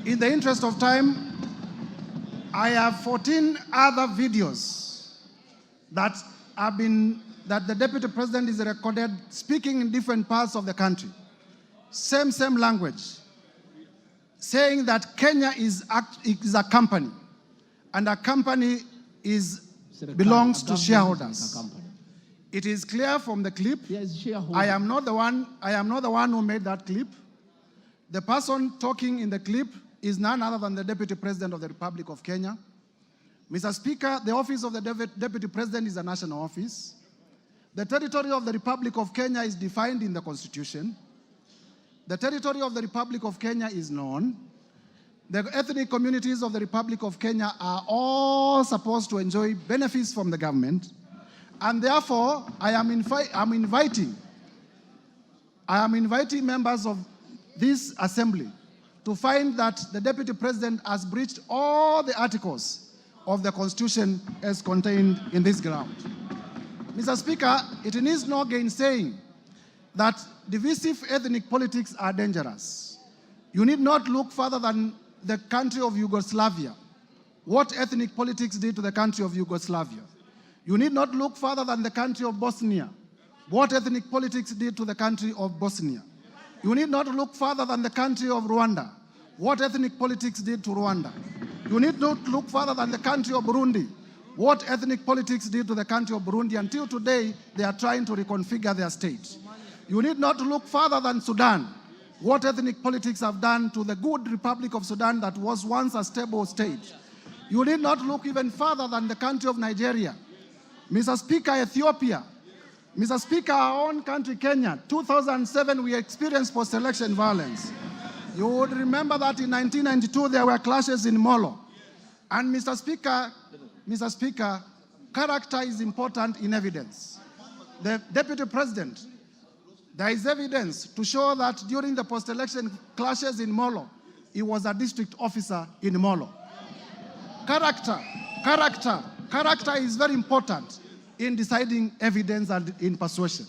In the interest of time, I have 14 other videos that the Deputy President is recorded speaking in different parts of the country. Same language, saying that Kenya is a company, and a company belongs to shareholders. It is clear from the clip. I am not the one who made that clip. The person talking in the clip is none other than the Deputy President of the Republic of Kenya. Mr. Speaker, the office of the Deputy President is a national office. The territory of the Republic of Kenya is defined in the Constitution. The territory of the Republic of Kenya is known. The ethnic communities of the Republic of Kenya are all supposed to enjoy benefits from the government. And therefore, I am inviting members of this assembly to find that the Deputy President has breached all the articles of the Constitution as contained in this ground. Mr. Speaker, it needs no gainsaying that divisive ethnic politics are dangerous. You need not look further than the country of Yugoslavia. What ethnic politics did to the country of Yugoslavia. You need not look further than the country of Bosnia. What ethnic politics did to the country of Bosnia. You need not look further than the country of Rwanda. What ethnic politics did to Rwanda. You need not look further than the country of Burundi. What ethnic politics did to the country of Burundi. Until today, they are trying to reconfigure their state. You need not look further than Sudan. What ethnic politics have done to the good Republic of Sudan that was once a stable state. You need not look even further than the country of Nigeria. Mr. Speaker, Ethiopia. Mr. Speaker, our own country, Kenya, 2007, we experienced post-election violence. You would remember that in 1992, there were clashes in Molo. And Mr. Speaker, character is important in evidence. The Deputy President, there is evidence to show that during the post-election clashes in Molo, he was a district officer in Molo. Character is very important in deciding evidence and in persuasion.